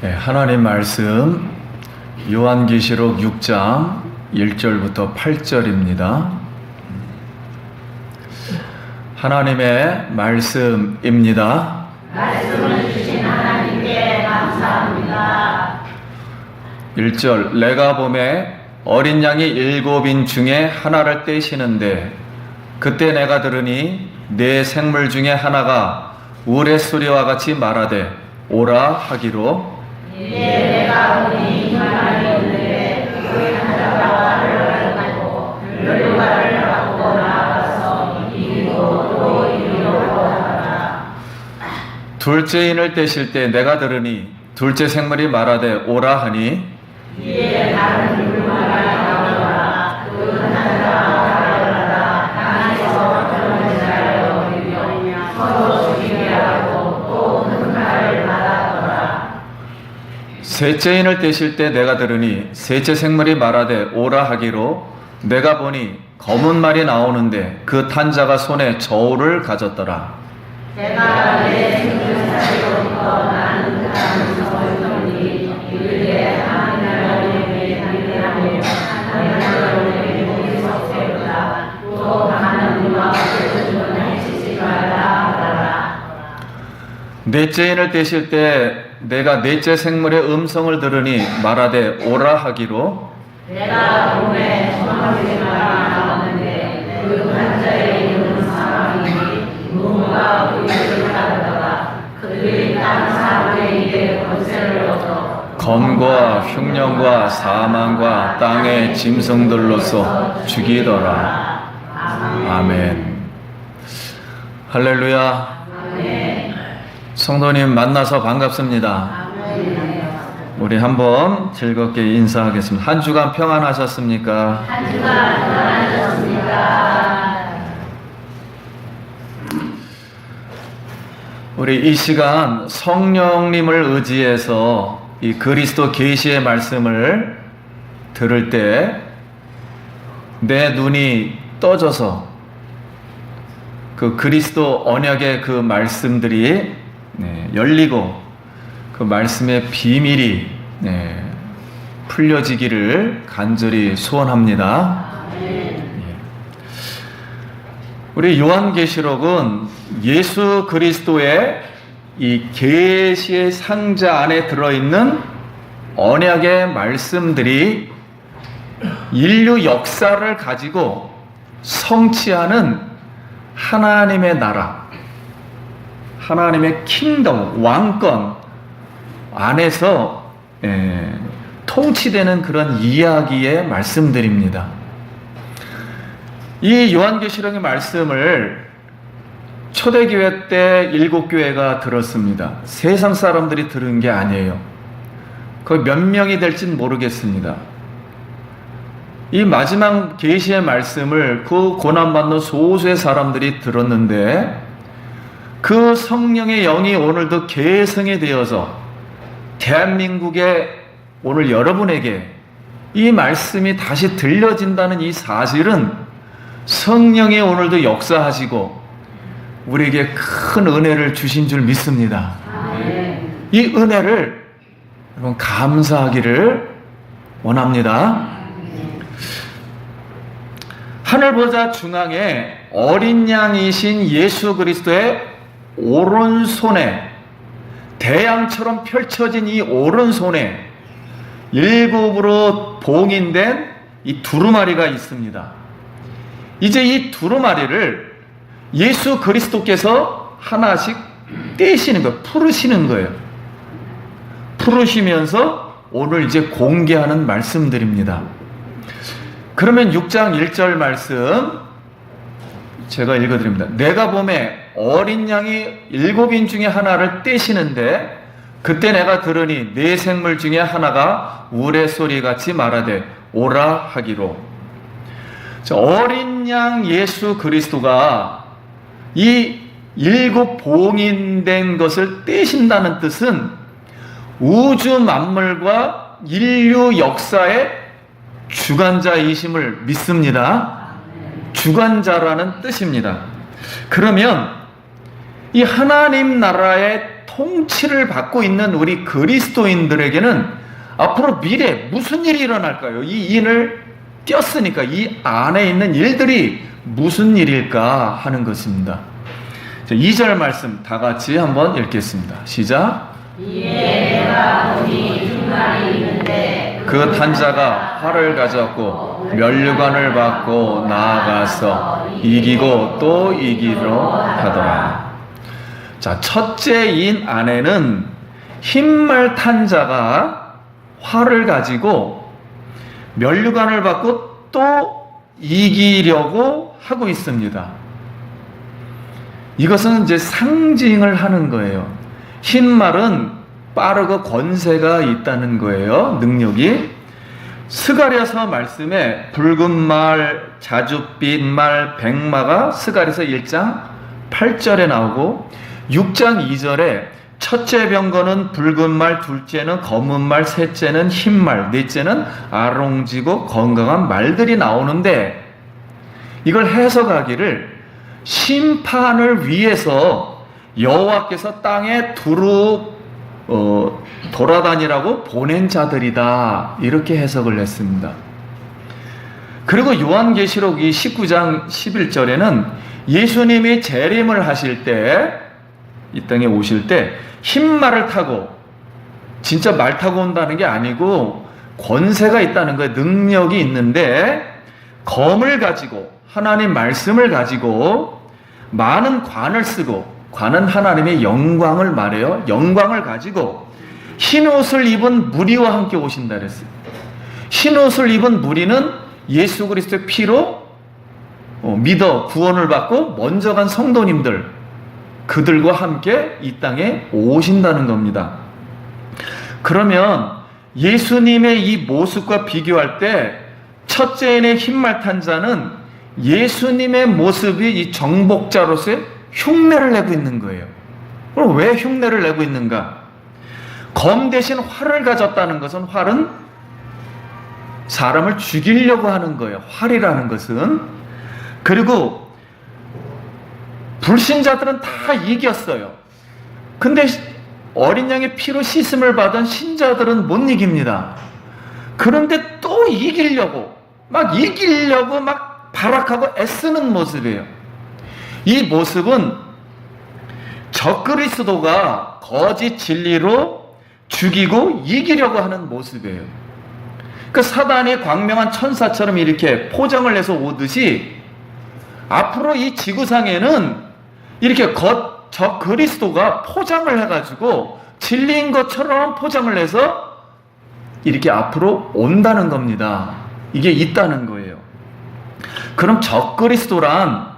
네, 하나님 말씀 요한계시록 6장 1절부터 8절입니다. 하나님의 말씀입니다. 말씀을 주신 하나님께 감사합니다. 1절 내가 보매 어린 양이 7인 중에 하나를 떼시는데 그때 내가 들으니 네 생물 중에 하나가 우레소리와 같이 말하되 오라 하기로 이에 내가 보니 하나님이 오늘에 그 한자가 말을 하고 멸류관을 갖고 나아가서 이리로 또 이리로 가더라. 둘째인을 떼실 때 내가 들으니 둘째 생물이 말하되 오라 하니 이에 다른 물마가 나오더라. 그 한자가 말을 하다 땅에서 떨어지나요 이며 서로 죽이게 하고 또 큰 칼을 받았더라. 셋째인을 떼실 때 내가 들으니 셋째 생물이 말하되 오라 하기로 내가 보니 검은 말이 나오는데 그 탄자가 손에 저울을 가졌더라. 내가 내 생명사로부터 나는 그 다음 서울이 이르되 하나님의 하나님의 하나님의 모든 속죄보다 또 많은 누가 주는 해치지 말라 하더라. 넷째인을 떼실 때 내가 넷째 생물의 음성을 들으니 말하되 오라 하기로 내가 몸에 소망생활이 나오는데 그 환자에 있는 사람이 누군가 의를 가르다가 그들이 땅 사람의 입에 권세를 얻어 검과 흉년과 사망과 땅의 짐승들로서 죽이더라. 아멘. 할렐루야. 성도님 만나서 반갑습니다. 우리 한번 즐겁게 인사하겠습니다. 한 주간 평안하셨습니까? 한 주간 평안하셨습니까? 우리 이 시간 성령님을 의지해서 이 그리스도 계시의 말씀을 들을 때 내 눈이 떠져서 그 그리스도 언약의 그 말씀들이 열리고 그 말씀의 비밀이 풀려지기를 간절히 소원합니다. 우리 요한계시록은 예수 그리스도의 이 계시의 상자 안에 들어있는 언약의 말씀들이 인류 역사를 가지고 성취하는 하나님의 나라, 하나님의 킹덤, 왕권 안에서 통치되는 그런 이야기의 말씀들입니다. 이 요한계시록의 말씀을 초대교회 때 7교회가 들었습니다. 세상 사람들이 들은 게 아니에요. 거의 몇 명이 될지는 모르겠습니다. 이 마지막 계시의 말씀을 그 고난받는 소수의 사람들이 들었는데 그 성령의 영이 오늘도 계승이 되어서 대한민국의 오늘 여러분에게 이 말씀이 다시 들려진다는 이 사실은 성령이 오늘도 역사하시고 우리에게 큰 은혜를 주신 줄 믿습니다. 이 은혜를 여러분 감사하기를 원합니다. 하늘보좌 중앙에 어린 양이신 예수 그리스도의 오른손에 대양처럼 펼쳐진 이 오른손에 7으로 봉인된 이 두루마리가 있습니다. 이제 이 두루마리를 예수 그리스도께서 하나씩 떼시는 거예요. 풀으시는 거예요. 풀으시면서 오늘 이제 공개하는 말씀들입니다. 그러면 6장 1절 말씀 제가 읽어드립니다. 내가 보매 어린 양이 7인 중에 하나를 떼시는데 그때 내가 들으니 네 생물 중에 하나가 우레소리같이 말하되 오라 하기로. 어린 양 예수 그리스도가 이 7 봉인된 것을 떼신다는 뜻은 우주 만물과 인류 역사의 주관자이심을 믿습니다. 주관자라는 뜻입니다. 그러면 이 하나님 나라의 통치를 받고 있는 우리 그리스도인들에게는 앞으로 미래 무슨 일이 일어날까요? 이 인을 띄었으니까 이 안에 있는 일들이 무슨 일일까 하는 것입니다. 2절 말씀 다 같이 한번 읽겠습니다. 시작. 이에 내가 보니 중간이 있는데 그 탄자가 활을 가졌고 면류관을 받고 나아가서 이기고 또 이기로 하더라. 자, 첫째인 안에는 흰말 탄자가 활을 가지고 면류관을 받고 또 이기려고 하고 있습니다. 이것은 이제 상징을 하는 거예요. 흰말은 빠르고 권세가 있다는 거예요. 능력이. 스가랴서 말씀에 붉은 말, 자줏빛 말, 백마가 스가랴서 1장 8절에 나오고 6장 2절에 첫째 병거는 붉은 말, 둘째는 검은 말, 셋째는 흰 말, 넷째는 아롱지고 건강한 말들이 나오는데 이걸 해석하기를 심판을 위해서 여호와께서 땅에 두루 돌아다니라고 보낸 자들이다, 이렇게 해석을 했습니다. 그리고 요한계시록 19장 11절에는 예수님이 재림을 하실 때, 이 땅에 오실 때 흰 말을 타고, 진짜 말 타고 온다는 게 아니고 권세가 있다는 거예요. 능력이 있는데 검을 가지고, 하나님 말씀을 가지고 많은 관을 쓰고, 관은 하나님의 영광을 말해요. 영광을 가지고 흰 옷을 입은 무리와 함께 오신다 그랬어요. 흰 옷을 입은 무리는 예수 그리스도의 피로 믿어 구원을 받고 먼저 간 성도님들, 그들과 함께 이 땅에 오신다는 겁니다. 그러면 예수님의 이 모습과 비교할 때 첫째인의 흰말 탄 자는 예수님의 모습이 이 정복자로서의 흉내를 내고 있는 거예요. 그럼 왜 흉내를 내고 있는가? 검 대신 활을 가졌다는 것은, 활은 사람을 죽이려고 하는 거예요. 활이라는 것은. 그리고 불신자들은 다 이겼어요. 근데 어린 양의 피로 씻음을 받은 신자들은 못 이깁니다. 그런데 또 이기려고 막 발악하고 애쓰는 모습이에요. 이 모습은 적그리스도가 거짓 진리로 죽이고 이기려고 하는 모습이에요. 그 사단이 광명한 천사처럼 이렇게 포장을 해서 오듯이 앞으로 이 지구상에는 이렇게 적그리스도가 포장을 해가지고 진리인 것처럼 포장을 해서 이렇게 앞으로 온다는 겁니다. 이게 있다는 거예요. 그럼 적그리스도란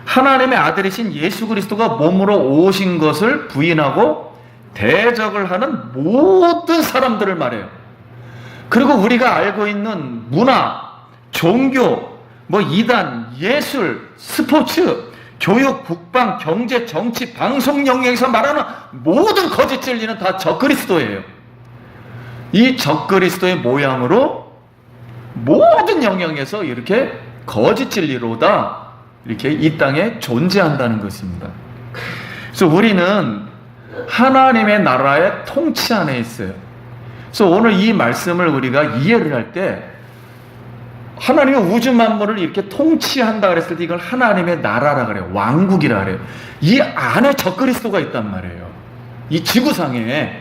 하나님의 아들이신 예수 그리스도가 몸으로 오신 것을 부인하고 대적을 하는 모든 사람들을 말해요. 그리고 우리가 알고 있는 문화, 종교, 이단, 예술, 스포츠, 교육, 국방, 경제, 정치, 방송 영역에서 말하는 모든 거짓 진리는 다 적그리스도예요. 이 적그리스도의 모양으로 모든 영역에서 이렇게 거짓 진리로다 이렇게 이 땅에 존재한다는 것입니다. 그래서 우리는 하나님의 나라의 통치 안에 있어요. 그래서 오늘 이 말씀을 우리가 이해를 할 때 하나님의 우주 만물을 이렇게 통치한다 그랬을 때 이걸 하나님의 나라라 그래요. 왕국이라 그래요. 이 안에 적그리스도가 있단 말이에요. 이 지구상에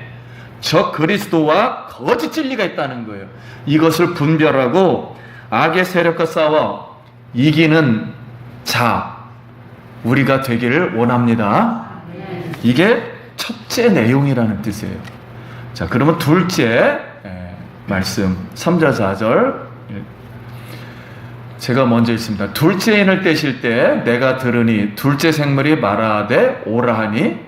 적그리스도와 거짓 진리가 있다는 거예요. 이것을 분별하고 악의 세력과 싸워 이기는 자, 우리가 되기를 원합니다. 이게 첫째 내용이라는 뜻이에요. 자, 그러면 둘째 말씀 3절 4절 제가 먼저 읽습니다. 둘째인을 떼실 때 내가 들으니 둘째 생물이 말하되 오라 하니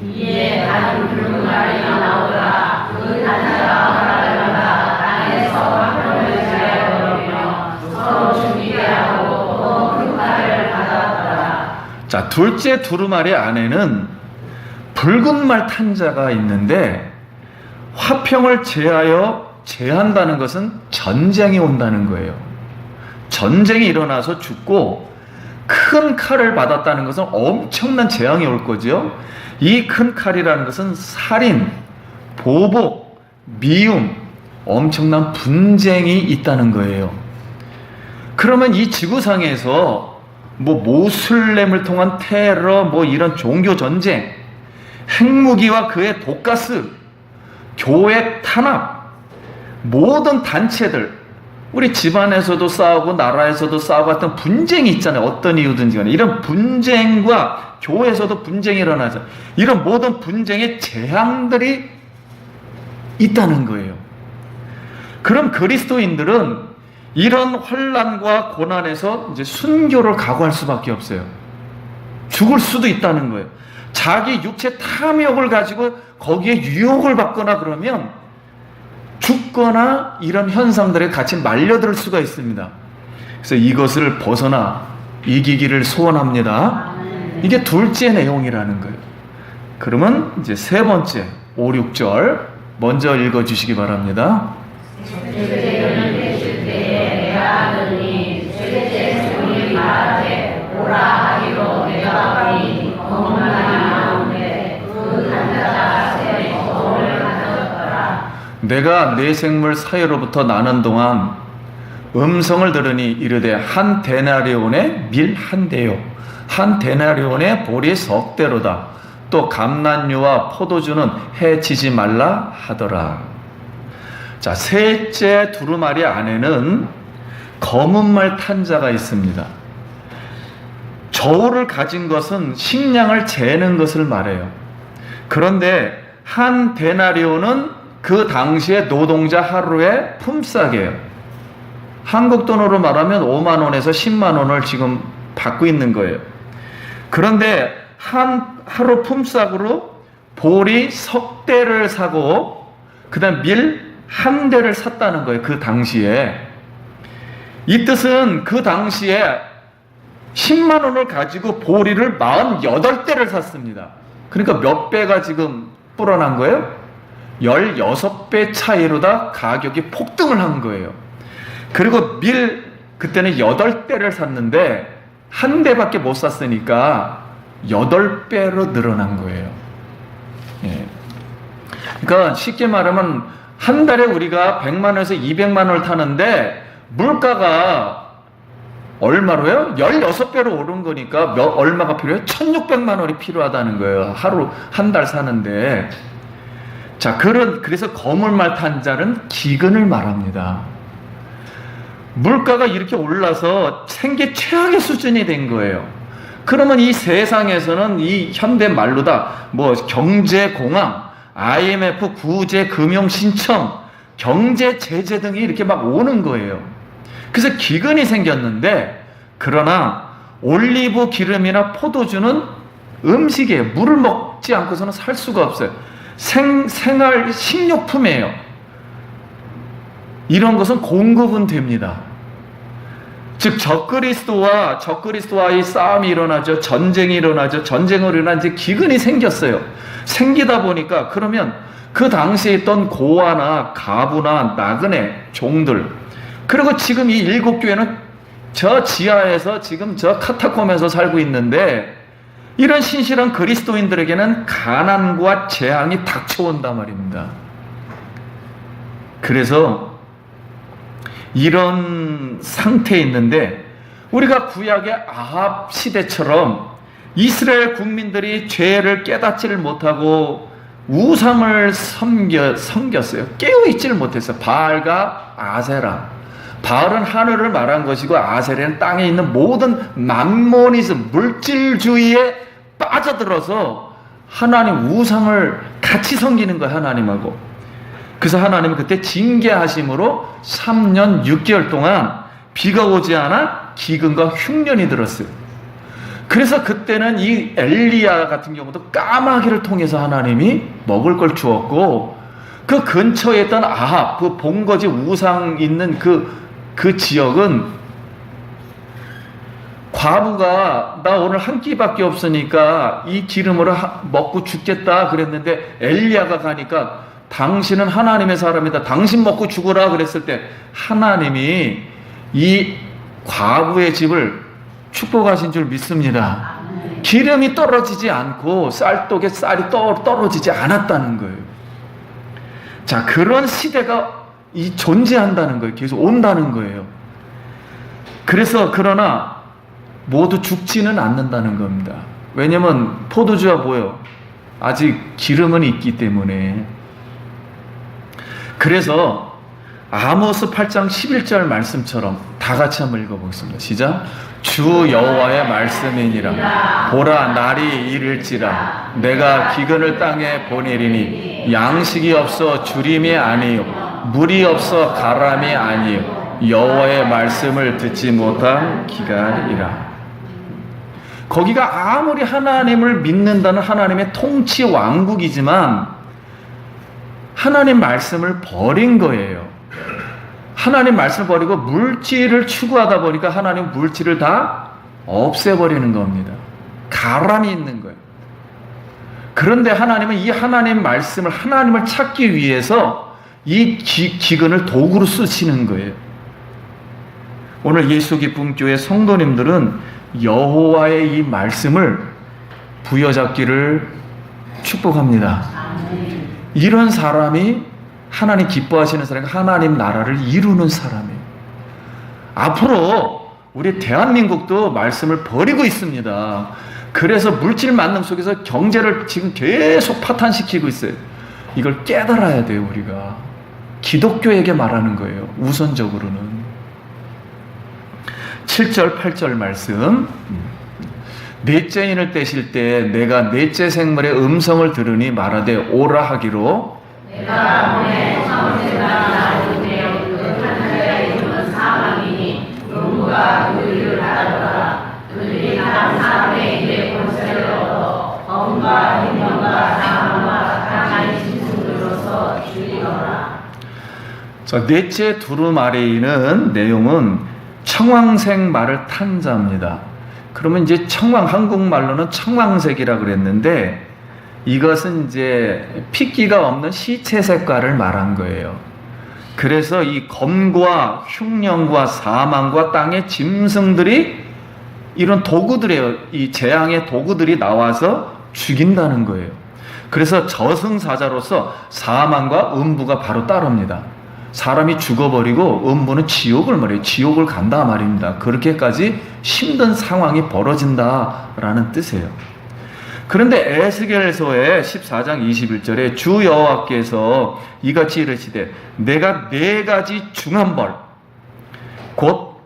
이에 아주 붉은 말이 나오라. 그 탄자가 말하다가 땅에서 화평을 지하여버리며 서로 죽이게 하고 또 그 칼을 받았더라. 자, 둘째 두루마리 안에는 붉은 말 탄자가 있는데 화평을 제한다는 것은 전쟁이 온다는 거예요. 전쟁이 일어나서 죽고 큰 칼을 받았다는 것은 엄청난 재앙이 올 거죠. 이 큰 칼이라는 것은 살인, 보복, 미움, 엄청난 분쟁이 있다는 거예요. 그러면 이 지구상에서 뭐 모슬렘을 통한 테러, 뭐 이런 종교 전쟁, 핵무기와 그의 독가스, 교회 탄압, 모든 단체들, 우리 집안에서도 싸우고 나라에서도 싸우고 같은 분쟁이 있잖아요. 어떤 이유든지 간에 이런 분쟁과 교회에서도 분쟁이 일어나죠. 이런 모든 분쟁의 재앙들이 있다는 거예요. 그럼 그리스도인들은 이런 환난과 고난에서 이제 순교를 각오할 수밖에 없어요. 죽을 수도 있다는 거예요. 자기 육체 탐욕을 가지고 거기에 유혹을 받거나 그러면 죽거나 이런 현상들에 같이 말려들 수가 있습니다. 그래서 이것을 벗어나 이기기를 소원합니다. 이게 둘째 내용이라는 거예요. 그러면 이제 세 번째 5, 6절 먼저 읽어주시기 바랍니다. 내가 내 생물 사이로부터 나는 동안 음성을 들으니 이르되 한 데나리온의 밀 한 대요 한 데나리온의 보리 석 대로다. 또 감난유와 포도주는 해치지 말라 하더라. 자, 셋째 두루마리 안에는 검은 말 탄 자가 있습니다. 저울을 가진 것은 식량을 재는 것을 말해요. 그런데 한 데나리온은 그 당시에 노동자 하루의 품삯이에요. 한국 돈으로 말하면 5만 원에서 10만 원을 지금 받고 있는 거예요. 그런데 하루 품삯으로 보리 석 대를 사고 그 다음 밀 한 대를 샀다는 거예요. 그 당시에. 이 뜻은 그 당시에 10만 원을 가지고 보리를 48대를 샀습니다. 그러니까 몇 배가 지금 불어난 거예요? 16배 차이로다 가격이 폭등을 한 거예요. 그리고 밀 그때는 8대를 샀는데 한 대밖에 못 샀으니까 8배로 늘어난 거예요. 예. 그러니까 쉽게 말하면 한 달에 우리가 100만 원에서 200만 원을 타는데 물가가 얼마로요? 16배로 오른 거니까 얼마가 필요해요? 1600만 원이 필요하다는 거예요. 하루 한 달 사는데. 자, 그래서 거물말 탄 자는 기근을 말합니다. 물가가 이렇게 올라서 생계 최악의 수준이 된 거예요. 그러면 이 세상에서는 이 현대 말로다 뭐 경제공황, IMF 구제 금융 신청, 경제 제재 등이 이렇게 막 오는 거예요. 그래서 기근이 생겼는데, 그러나 올리브 기름이나 포도주는 음식이에요. 물을 먹지 않고서는 살 수가 없어요. 생활 식료품이에요. 이런 것은 공급은 됩니다. 즉 적그리스도와의 싸움이 일어나죠. 전쟁이 일어나죠. 전쟁으로 인한 이제 기근이 생겼어요. 생기다 보니까 그러면 그 당시에 있던 고아나 가부나 나그네 종들, 그리고 지금 이 7교회는 저 지하에서 지금 저 카타콤에서 살고 있는데, 이런 신실한 그리스도인들에게는 가난과 재앙이 닥쳐온단 말입니다. 그래서 이런 상태에 있는데, 우리가 구약의 아합 시대처럼 이스라엘 국민들이 죄를 깨닫지를 못하고 우상을 섬겼어요. 깨어있지를 못했어요. 바알과 아세라. 바알은 하늘을 말한 것이고 아세라는 땅에 있는 모든 맘모니즘, 물질주의에 빠져들어서 하나님 우상을 같이 섬기는 거예요. 하나님하고. 그래서 하나님은 그때 징계하심으로 3년 6개월 동안 비가 오지 않아 기근과 흉년이 들었어요. 그래서 그때는 이 엘리야 같은 경우도 까마귀를 통해서 하나님이 먹을 걸 주었고, 그 근처에 있던 아합, 그 본거지 우상 있는 그 지역은 과부가 나 오늘 한 끼밖에 없으니까 이 기름으로 먹고 죽겠다 그랬는데, 엘리야가 가니까 당신은 하나님의 사람이다, 당신 먹고 죽어라 그랬을 때 하나님이 이 과부의 집을 축복하신 줄 믿습니다. 기름이 떨어지지 않고 쌀독에 쌀이 떨어지지 않았다는 거예요. 자, 그런 시대가 존재한다는 거예요. 계속 온다는 거예요. 그래서 그러나 모두 죽지는 않는다는 겁니다. 왜냐면 포도주가 뭐예요? 아직 기름은 있기 때문에. 그래서 아모스 8장 11절 말씀처럼 다 같이 한번 읽어보겠습니다. 시작. 주 여호와의 말씀이니라. 보라, 날이 이를지라. 내가 기근을 땅에 보내리니 양식이 없어 주림이 아니요 물이 없어 가람이 아니요 여호와의 말씀을 듣지 못한 기간이라. 거기가 아무리 하나님을 믿는다는 하나님의 통치 왕국이지만 하나님 말씀을 버린 거예요. 하나님 말씀을 버리고 물질을 추구하다 보니까 하나님 물질을 다 없애버리는 겁니다. 가람이 있는 거예요. 그런데 하나님은 이 하나님 말씀을, 하나님을 찾기 위해서 이 기근을 도구로 쓰시는 거예요. 오늘 예수 기쁨 교회 성도님들은 여호와의 이 말씀을 부여잡기를 축복합니다. 이런 사람이 하나님 기뻐하시는 사람이 하나님 나라를 이루는 사람이에요. 앞으로 우리 대한민국도 말씀을 버리고 있습니다. 그래서 물질 만능 속에서 경제를 지금 계속 파탄시키고 있어요. 이걸 깨달아야 돼요, 우리가. 기독교에게 말하는 거예요, 우선적으로는. 7절, 8절 말씀. 넷째 인을 떼실 때 내가 넷째 생물의 음성을 들으니 말하되 오라 하기로 내가 보내 성세가 나오되 그 하늘에 이르는 사망이니 농부가 그 일을 하더라. 그들이 한 사람의 일에 권세를 얻어 범과 인명과 사망과 가나의 짐승들로서 죽이더라. 자, 넷째 두루 아래에 있는 내용은 청황색 말을 탄 자입니다. 그러면 이제 한국말로는 청황색이라 그랬는데 이것은 이제 핏기가 없는 시체 색깔을 말한 거예요. 그래서 이 검과 흉년과 사망과 땅의 짐승들이 이런 도구들이에요. 이 재앙의 도구들이 나와서 죽인다는 거예요. 그래서 저승사자로서 사망과 음부가 바로 따릅니다. 사람이 죽어버리고 음부는 지옥을 말해요. 지옥을 간다 말입니다. 그렇게까지 힘든 상황이 벌어진다라는 뜻이에요. 그런데 에스겔서의 14장 21절에 주 여호와께서 이같이 이르시되 내가 네 가지 중한 벌 곧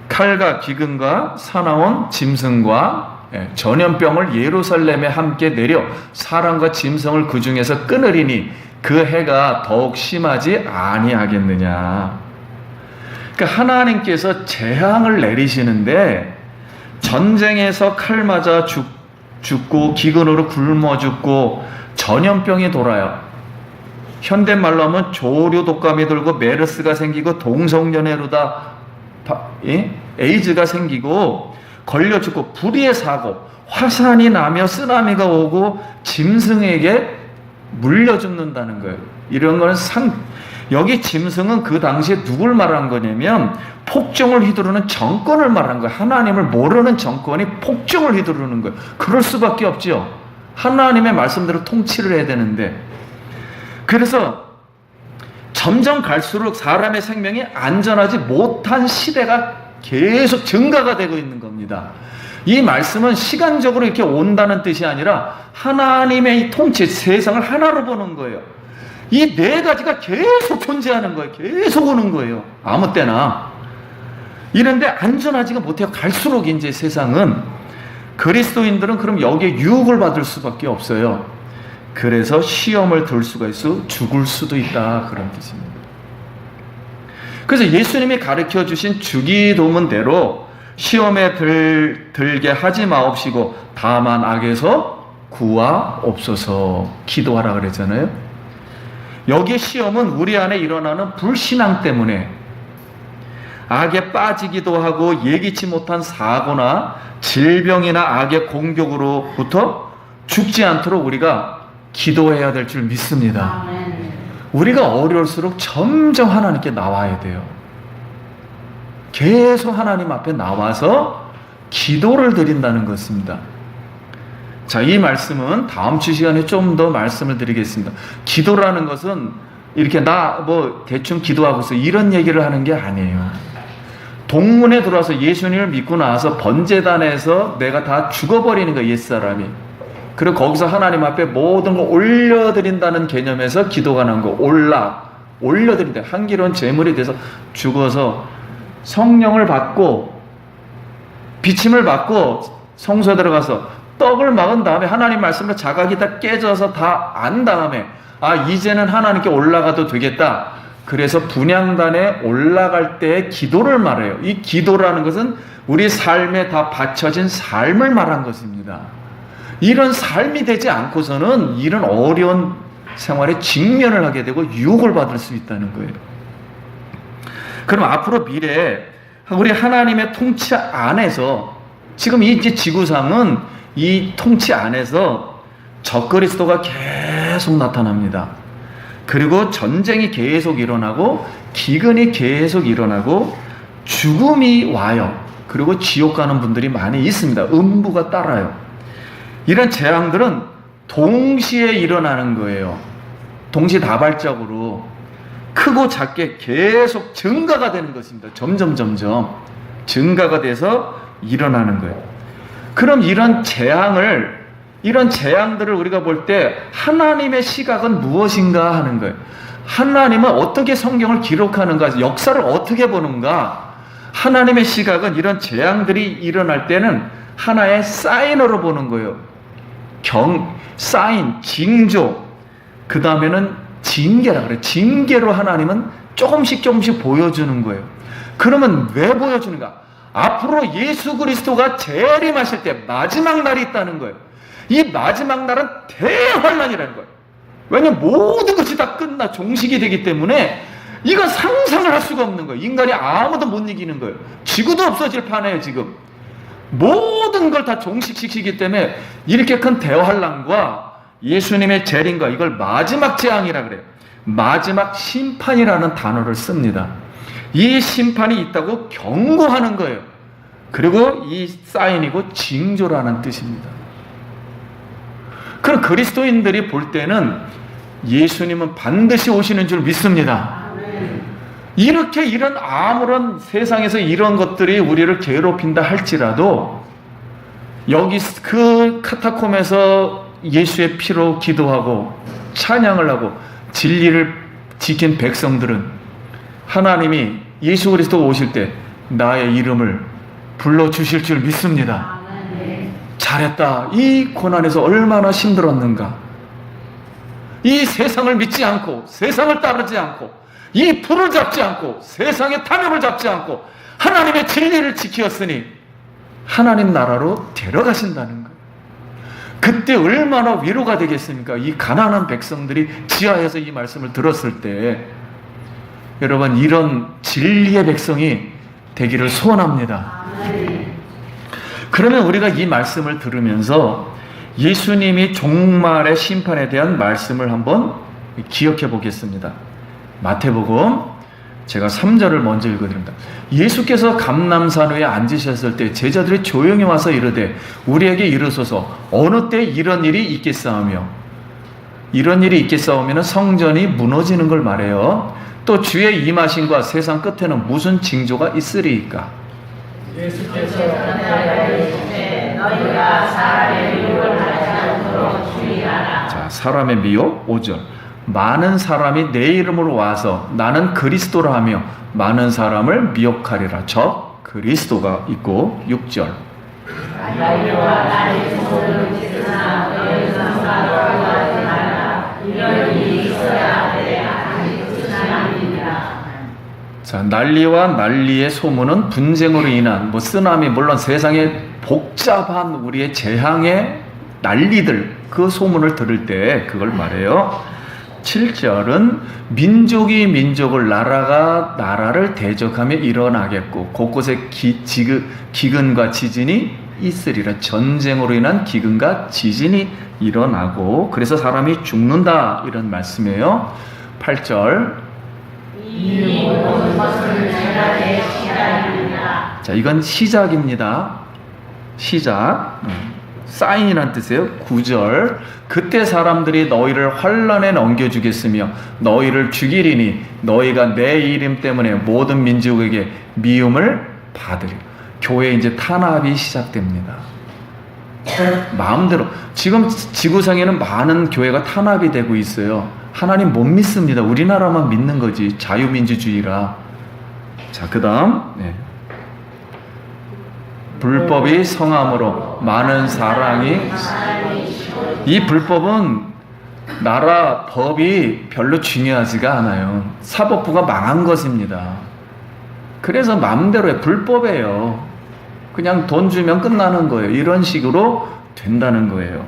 칼과 기근과 사나운 짐승과 전염병을 예루살렘에 함께 내려 사람과 짐승을 그 중에서 끊으리니 그 해가 더욱 심하지 아니하겠느냐. 그러니까 하나님께서 재앙을 내리시는데 전쟁에서 칼 맞아 죽고 기근으로 굶어 죽고 전염병이 돌아요. 현대말로 하면 조류 독감이 들고 메르스가 생기고 동성연애로다 에이즈가 생기고 걸려 죽고 불의의 사고, 화산이 나며 쓰나미가 오고 짐승에게 물려 죽는다는 거예요. 이런 거는 여기 짐승은 그 당시에 누굴 말한 거냐면 폭정을 휘두르는 정권을 말한 거예요. 하나님을 모르는 정권이 폭정을 휘두르는 거예요. 그럴 수밖에 없죠. 하나님의 말씀대로 통치를 해야 되는데. 그래서 점점 갈수록 사람의 생명이 안전하지 못한 시대가 계속 증가가 되고 있는 겁니다. 이 말씀은 시간적으로 이렇게 온다는 뜻이 아니라 하나님의 이 통치, 세상을 하나로 보는 거예요. 이 네 가지가 계속 존재하는 거예요. 계속 오는 거예요. 아무 때나. 이런데 안전하지가 못해요. 갈수록 이제 세상은. 그리스도인들은 그럼 여기에 유혹을 받을 수밖에 없어요. 그래서 시험을 들 수가 있어 죽을 수도 있다, 그런 뜻입니다. 그래서 예수님이 가르쳐 주신 주기도문대로 시험에 들게 하지 마옵시고 다만 악에서 구하옵소서 기도하라 그랬잖아요. 여기 시험은 우리 안에 일어나는 불신앙 때문에 악에 빠지기도 하고 예기치 못한 사고나 질병이나 악의 공격으로부터 죽지 않도록 우리가 기도해야 될 줄 믿습니다. 우리가 어려울수록 점점 하나님께 나와야 돼요. 계속 하나님 앞에 나와서 기도를 드린다는 것입니다. 자, 이 말씀은 다음 주 시간에 좀 더 말씀을 드리겠습니다. 기도라는 것은 이렇게 나 뭐 대충 기도하고서 이런 얘기를 하는 게 아니에요. 동문에 들어와서 예수님을 믿고 나서 번제단에서 내가 다 죽어버리는 거예요, 옛사람이. 그리고 거기서 하나님 앞에 모든 걸 올려드린다는 개념에서 기도가 난 거. 올려드린다. 한기로운 제물이 돼서 죽어서 성령을 받고 비침을 받고 성소에 들어가서 떡을 막은 다음에 하나님 말씀으로 자각이 다 깨져서 다 안 다음에 이제는 하나님께 올라가도 되겠다. 그래서 분향단에 올라갈 때 기도를 말해요. 이 기도라는 것은 우리 삶에 다 바쳐진 삶을 말한 것입니다. 이런 삶이 되지 않고서는 이런 어려운 생활에 직면을 하게 되고 유혹을 받을 수 있다는 거예요. 그럼 앞으로 미래에 우리 하나님의 통치 안에서 지금 이 지구상은 이 통치 안에서 적그리스도가 계속 나타납니다. 그리고 전쟁이 계속 일어나고 기근이 계속 일어나고 죽음이 와요. 그리고 지옥 가는 분들이 많이 있습니다. 음부가 따라요. 이런 재앙들은 동시에 일어나는 거예요. 동시다발적으로 크고 작게 계속 증가가 되는 것입니다. 점점 증가가 돼서 일어나는 거예요. 그럼 이런 재앙들을 우리가 볼 때 하나님의 시각은 무엇인가 하는 거예요. 하나님은 어떻게 성경을 기록하는가, 역사를 어떻게 보는가. 하나님의 시각은 이런 재앙들이 일어날 때는 하나의 사인으로 보는 거예요. 사인, 징조. 그 다음에는 징계라 그래요. 징계로 하나님은 조금씩 보여주는 거예요. 그러면 왜 보여주는가? 앞으로 예수 그리스도가 재림하실 때 마지막 날이 있다는 거예요. 이 마지막 날은 대환란이라는 거예요. 왜냐하면 모든 것이 다 끝나 종식이 되기 때문에 이건 상상을 할 수가 없는 거예요. 인간이 아무도 못 이기는 거예요. 지구도 없어질 판이에요. 지금 모든 걸 다 종식시키기 때문에 이렇게 큰 대환란과 예수님의 재림과 이걸 마지막 재앙이라 그래요. 마지막 심판이라는 단어를 씁니다. 이 심판이 있다고 경고하는 거예요. 그리고 이 사인이고 징조라는 뜻입니다. 그럼 그리스도인들이 볼 때는 예수님은 반드시 오시는 줄 믿습니다. 이렇게 이런 아무런 세상에서 이런 것들이 우리를 괴롭힌다 할지라도 여기 그 카타콤에서 예수의 피로 기도하고 찬양을 하고 진리를 지킨 백성들은 하나님이 예수 그리스도 오실 때 나의 이름을 불러주실 줄 믿습니다. 잘했다. 이 고난에서 얼마나 힘들었는가. 이 세상을 믿지 않고 세상을 따르지 않고 이 불을 잡지 않고 세상의 탐욕을 잡지 않고 하나님의 진리를 지키었으니 하나님 나라로 데려가신다는 거예요. 그때 얼마나 위로가 되겠습니까? 이 가난한 백성들이 지하에서 이 말씀을 들었을 때 여러분 이런 진리의 백성이 되기를 소원합니다. 그러면 우리가 이 말씀을 들으면서 예수님이 종말의 심판에 대한 말씀을 한번 기억해 보겠습니다. 마태복음 제가 3절을 먼저 읽어드립니다. 예수께서 감람산 위에 앉으셨을 때 제자들이 조용히 와서 이르되 우리에게 이르소서 어느 때 이런 일이 있겠사오며 이런 일이 있겠사오면 성전이 무너지는 걸 말해요. 또 주의 임하심과 세상 끝에는 무슨 징조가 있으리이까? 예수께서 너희가 사람의 미혹을 하지 않도록 주의하라. 자, 사람의 미혹 5절. 많은 사람이 내 이름으로 와서 나는 그리스도라 하며 많은 사람을 미혹하리라. 저 그리스도가 있고 6절. 너희와 나의 소를 지으나 너희 성과를 구하지 말라. 이런 일이 있어야 돼. 아직 끝은 아닙니다. 자, 난리와 난리의 소문은 분쟁으로 인한 쓰나미 물론 세상에 복잡한 우리의 재앙의 난리들 그 소문을 들을 때 그걸 말해요. 7절은 민족이 민족을 나라가 나라를 대적하며 일어나겠고 곳곳에 기근과 지진이 있으리라. 전쟁으로 인한 기근과 지진이 일어나고 그래서 사람이 죽는다 이런 말씀이에요. 8절. 이 모든 것은 제가 내 시작입니다. 자, 이건 시작입니다. 시작. 사인이란 뜻이에요. 9절. 그때 사람들이 너희를 환란에 넘겨주겠으며 너희를 죽이리니 너희가 내 이름 때문에 모든 민족에게 미움을 받으리라. 교회 이제 탄압이 시작됩니다. 마음대로. 지금 지구상에는 많은 교회가 탄압이 되고 있어요. 하나님 못 믿습니다. 우리나라만 믿는 거지. 자유민주주의라. 자, 그 다음. 불법이 성함으로 많은 사랑이. 이 불법은 나라 법이 별로 중요하지가 않아요. 사법부가 망한 것입니다. 그래서 마음대로 해. 불법이에요. 그냥 돈 주면 끝나는 거예요. 이런 식으로 된다는 거예요.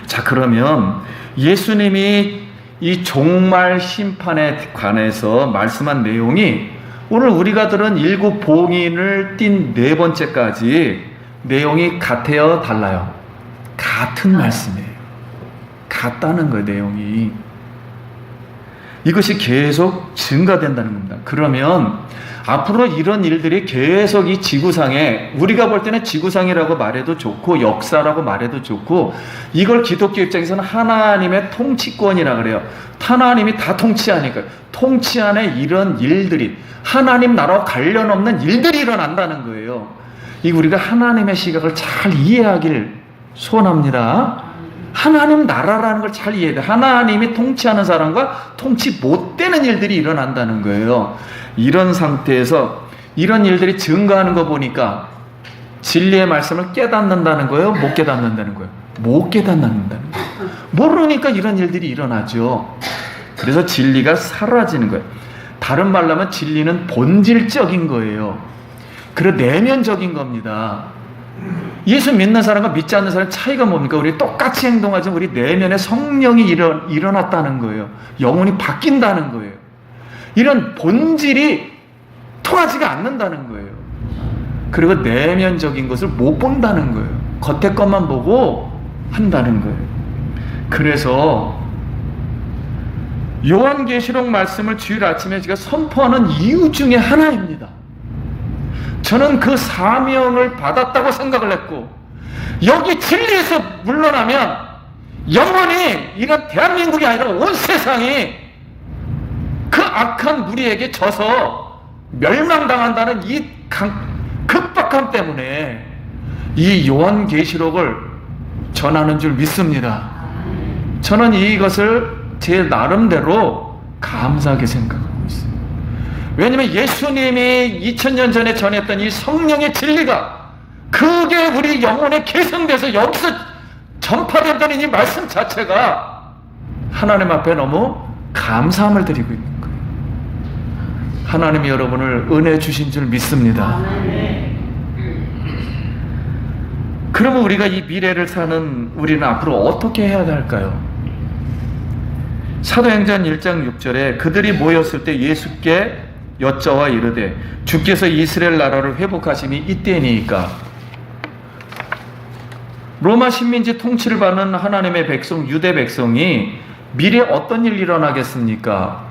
자, 그러면 예수님이 이 종말 심판에 관해서 말씀한 내용이 오늘 우리가 들은 일곱 봉인을 띤 네 번째까지 내용이 같아요, 달라요? 같은 말씀이에요. 같다는 거예요, 내용이. 이것이 계속 증가된다는 겁니다. 그러면 앞으로 이런 일들이 계속 이 지구상에, 우리가 볼 때는 지구상이라고 말해도 좋고 역사라고 말해도 좋고, 이걸 기독교 입장에서는 하나님의 통치권이라 그래요. 하나님이 다 통치하니까 통치 안에 이런 일들이, 하나님 나라와 관련 없는 일들이 일어난다는 거예요. 이 우리가 하나님의 시각을 잘 이해하길 소원합니다. 하나님 나라라는 걸 잘 이해해야 돼. 하나님이 통치하는 사람과 통치 못 되는 일들이 일어난다는 거예요. 이런 상태에서 이런 일들이 증가하는 거 보니까 진리의 말씀을 깨닫는다는 거예요? 못 깨닫는다는 거예요? 못 깨닫는다는 거예요. 모르니까 이런 일들이 일어나죠. 그래서 진리가 사라지는 거예요. 다른 말로 하면 진리는 본질적인 거예요. 그리고 내면적인 겁니다. 예수 믿는 사람과 믿지 않는 사람 차이가 뭡니까? 우리 똑같이 행동하지만 우리 내면에 성령이 일어났다는 거예요. 영혼이 바뀐다는 거예요. 이런 본질이 통하지가 않는다는 거예요. 그리고 내면적인 것을 못 본다는 거예요. 겉에 것만 보고 한다는 거예요. 그래서 요한계시록 말씀을 주일 아침에 제가 선포하는 이유 중에 하나입니다. 저는 그 사명을 받았다고 생각을 했고, 여기 진리에서 물러나면 영원히 이런 대한민국이 아니라 온 세상이 그 악한 무리에게 져서 멸망당한다는 이 급박함 때문에 이 요한계시록을 전하는 줄 믿습니다. 저는 이것을 제 나름대로 감사하게 생각합니다. 왜냐하면 예수님이 2000년 전에 전했던 이 성령의 진리가 그게 우리 영혼에 계승돼서 여기서 전파된다는 이 말씀 자체가 하나님 앞에 너무 감사함을 드리고 있는 거예요. 하나님이 여러분을 은혜 주신 줄 믿습니다. 그러면 우리가 이 미래를 사는 우리는 앞으로 어떻게 해야 할까요? 사도행전 1장 6절에 그들이 모였을 때 예수께 여짜와 이르되 주께서 이스라엘 나라를 회복하심이 이때니까. 로마 식민지 통치를 받는 하나님의 백성, 유대 백성이 미래에 어떤 일이 일어나겠습니까?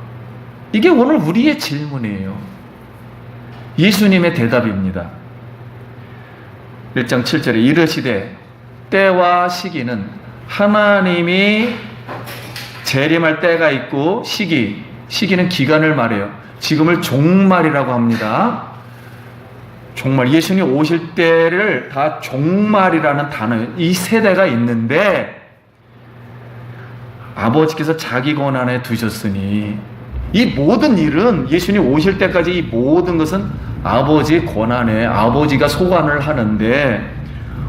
이게 오늘 우리의 질문이에요. 예수님의 대답입니다. 1장 7절에 이르시되 때와 시기는 하나님이 재림할 때가 있고 시기는 기간을 말해요. 지금을 종말이라고 합니다. 종말, 예수님 오실 때를 다 종말이라는 단어, 이 세대가 있는데 아버지께서 자기 권한에 두셨으니 이 모든 일은 예수님 오실 때까지 이 모든 것은 아버지 권한에 아버지가 소관을 하는데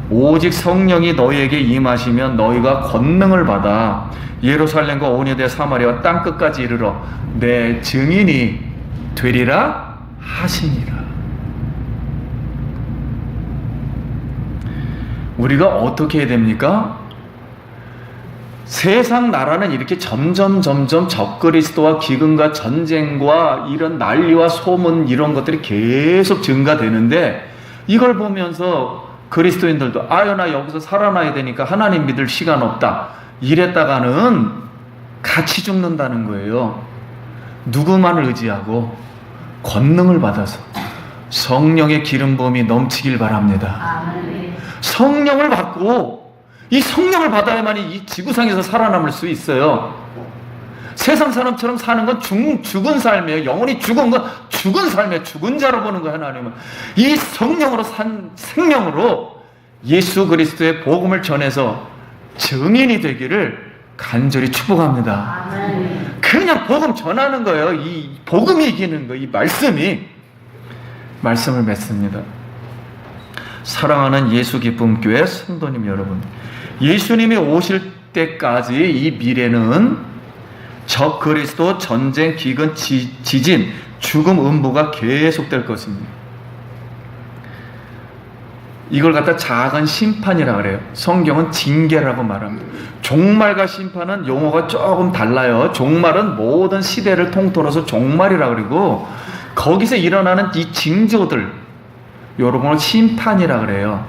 오직 성령이 너희에게 임하시면 너희가 권능을 받아 예루살렘과 온 유대 사마리아와 땅끝까지 이르러 내 증인이 되리라 하시니라. 우리가 어떻게 해야 됩니까? 세상 나라는 이렇게 점점 적그리스도와 기근과 전쟁과 이런 난리와 소문 이런 것들이 계속 증가되는데 이걸 보면서 그리스도인들도 아유 나 여기서 살아나야 되니까 하나님 믿을 시간 없다 이랬다가는 같이 죽는다는 거예요. 누구만을 의지하고 권능을 받아서 성령의 기름 부음이 넘치길 바랍니다. 아멘. 성령을 받고 이 성령을 받아야만이 이 지구상에서 살아남을 수 있어요. 세상 사람처럼 사는 건 죽은 삶이에요. 영혼이 죽은 건 죽은 삶이에요. 죽은 자로 보는 거예요. 하나님은 이 성령으로 산 생명으로 예수 그리스도의 복음을 전해서 증인이 되기를 간절히 축복합니다. 아멘. 그냥 복음 전하는 거예요. 이 복음이 이기는 거, 이 말씀을 맺습니다. 사랑하는 예수 기쁨 교회 성도님 여러분, 예수님이 오실 때까지 이 미래는 적 그리스도, 전쟁, 기근, 지진, 죽음, 음부가 계속될 것입니다. 이걸 갖다 작은 심판이라 그래요. 성경은 징계라고 말합니다. 종말과 심판은 용어가 조금 달라요. 종말은 모든 시대를 통틀어서 종말이라 그러고, 거기서 일어나는 이 징조들, 여러분을 심판이라 그래요.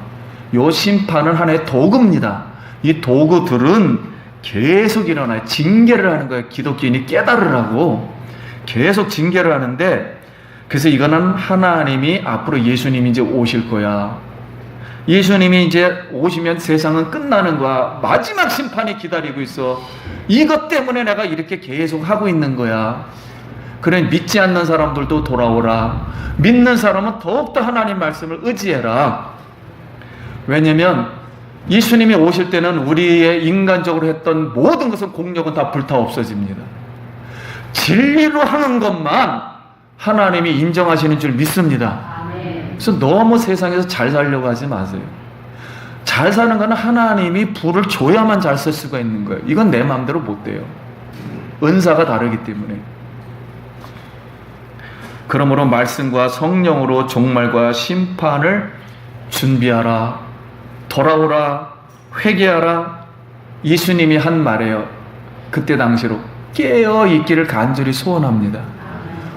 요 심판은 하나의 도구입니다. 이 도구들은 계속 일어나요. 징계를 하는 거예요. 기독교인이 깨달으라고 계속 징계를 하는데, 그래서 이거는 하나님이 앞으로 예수님이 이제 오실 거야. 예수님이 이제 오시면 세상은 끝나는 거야. 마지막 심판이 기다리고 있어. 이것 때문에 내가 이렇게 계속 하고 있는 거야. 그래, 믿지 않는 사람들도 돌아오라. 믿는 사람은 더욱더 하나님 말씀을 의지해라. 왜냐면 예수님이 오실 때는 우리의 인간적으로 했던 모든 것은 공력은 다 불타 없어집니다. 진리로 하는 것만 하나님이 인정하시는 줄 믿습니다. 아멘. 그래서 너무 세상에서 잘 살려고 하지 마세요. 잘 사는 거는 하나님이 불을 줘야만 잘 쓸 수가 있는 거예요. 이건 내 마음대로 못 돼요. 은사가 다르기 때문에. 그러므로 말씀과 성령으로 종말과 심판을 준비하라. 돌아오라. 회개하라. 예수님이 한 말이에요. 그때 당시로 깨어 있기를 간절히 소원합니다.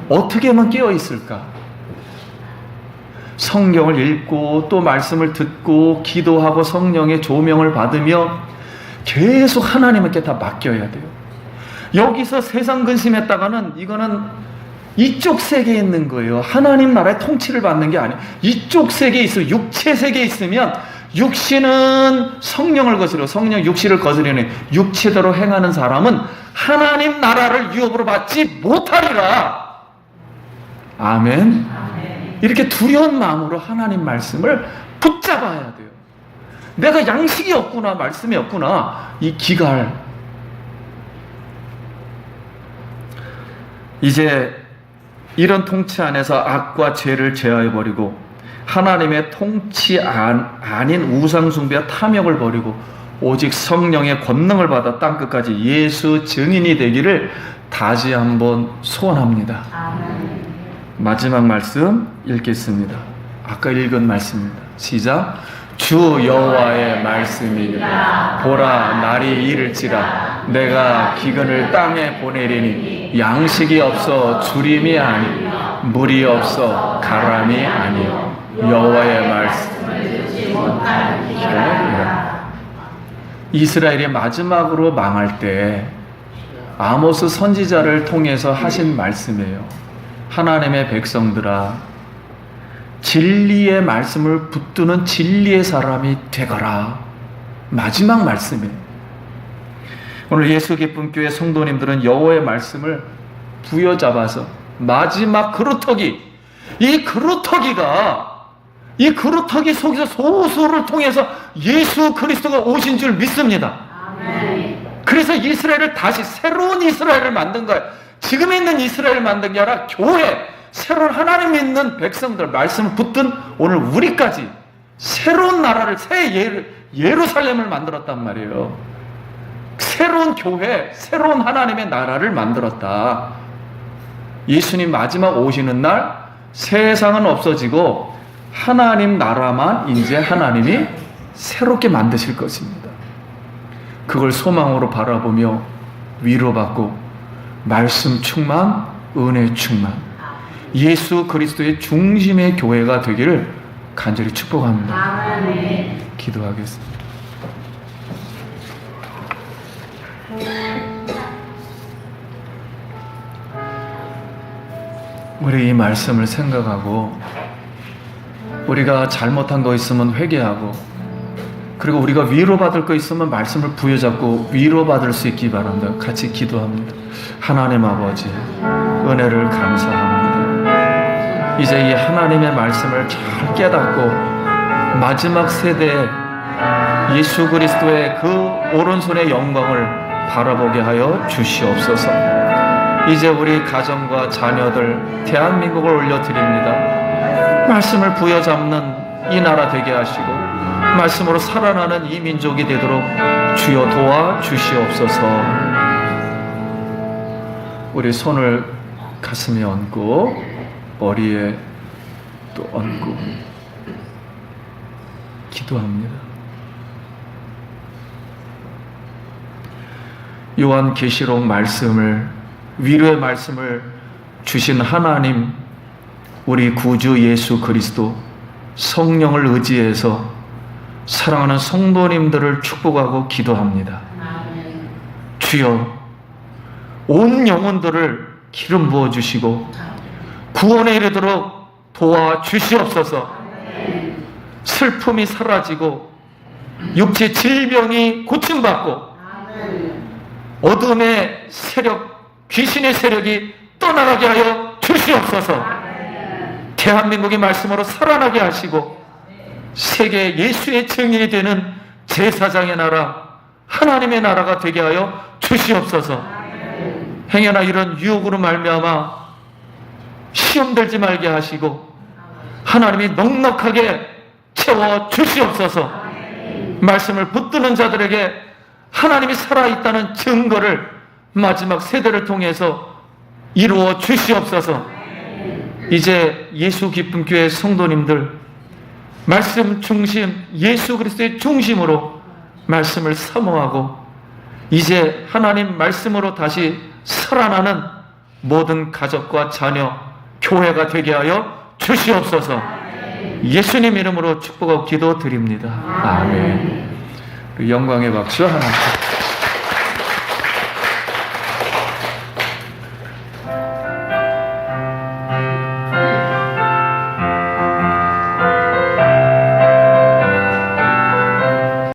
어떻게 하면 깨어 있을까? 성경을 읽고 또 말씀을 듣고 기도하고 성령의 조명을 받으며 계속 하나님께 다 맡겨야 돼요. 여기서 세상 근심했다가는 이거는 이쪽 세계에 있는 거예요. 하나님 나라의 통치를 받는 게 아니에요. 이쪽 세계에 있어요. 육체 세계에 있으면 육신은 성령을 거스려, 성령 육신을 거스리는 육체대로 행하는 사람은 하나님 나라를 유업으로 받지 못하리라. 아멘. 이렇게 두려운 마음으로 하나님 말씀을 붙잡아야 돼요. 내가 양식이 없구나, 말씀이 없구나, 이 기갈. 이제 이런 통치 안에서 악과 죄를 제하여버리고 하나님의 통치 아닌 우상숭배와 탐욕을 버리고 오직 성령의 권능을 받아 땅끝까지 예수 증인이 되기를 다시 한번 소원합니다. 아멘. 마지막 말씀 읽겠습니다. 아까 읽은 말씀입니다. 시작. 주 여호와의 말씀이니라. 보라, 날이 이를지라. 내가 기근을 땅에 보내리니 양식이 없어 주림이 아니요 물이 없어 가람이 아니요 여호와의 말씀을 듣지 못하는 기라니라. 이스라엘이 마지막으로 망할 때 아모스 선지자를 통해서 하신 말씀이에요. 하나님의 백성들아, 진리의 말씀을 붙드는 진리의 사람이 되거라. 마지막 말씀이에요. 오늘 예수 기쁨 교회 성도님들은 여호와의 말씀을 부여잡아서 마지막 그루터기, 이 그루터기 속에서 소수를 통해서 예수 그리스도가 오신 줄 믿습니다. 아멘. 그래서 이스라엘을 다시 새로운 이스라엘을 만든 거예요. 지금 있는 이스라엘을 만든 게 아니라 교회, 새로운 하나님 믿는 백성들, 말씀을 붙든 오늘 우리까지 새로운 나라를, 새 예루살렘을 만들었단 말이에요. 새로운 교회, 새로운 하나님의 나라를 만들었다. 예수님 마지막 오시는 날 세상은 없어지고 하나님 나라만 이제 하나님이 새롭게 만드실 것입니다. 그걸 소망으로 바라보며 위로받고 말씀 충만, 은혜 충만, 예수 그리스도의 중심의 교회가 되기를 간절히 축복합니다. 아멘. 기도하겠습니다. 우리 이 말씀을 생각하고 우리가 잘못한 거 있으면 회개하고 그리고 우리가 위로받을 거 있으면 말씀을 부여잡고 위로받을 수 있기 바랍니다. 같이 기도합니다. 하나님 아버지, 은혜를 감사합니다. 이제 이 하나님의 말씀을 잘 깨닫고 마지막 세대에 예수 그리스도의 그 오른손의 영광을 바라보게 하여 주시옵소서. 이제 우리 가정과 자녀들, 대한민국을 올려드립니다. 말씀을 부여잡는 이 나라 되게 하시고 말씀으로 살아나는 이 민족이 되도록 주여 도와주시옵소서. 우리 손을 가슴에 얹고 머리에 또 얹고 기도합니다. 요한계시록 말씀을, 위로의 말씀을 주신 하나님, 우리 구주 예수 그리스도 성령을 의지해서 사랑하는 성도님들을 축복하고 기도합니다. 주여, 온 영혼들을 기름 부어 주시고 구원에 이르도록 도와주시옵소서. 슬픔이 사라지고 육체 질병이 고침받고 어둠의 세력, 귀신의 세력이 떠나가게 하여 주시옵소서. 대한민국의 말씀으로 살아나게 하시고 세계 예수의 증인이 되는 제사장의 나라, 하나님의 나라가 되게 하여 주시옵소서. 행여나 이런 유혹으로 말미암아 시험 들지 말게 하시고 하나님이 넉넉하게 채워 주시옵소서. 말씀을 붙드는 자들에게 하나님이 살아있다는 증거를 마지막 세대를 통해서 이루어 주시옵소서. 이제 예수 기쁨 교회 성도님들 말씀 중심, 예수 그리스도의 중심으로 말씀을 사모하고 이제 하나님 말씀으로 다시 살아나는 모든 가족과 자녀, 교회가 되게 하여 주시옵소서. 예수님 이름으로 축복하고 기도드립니다. 아멘. 영광의 박수 하나.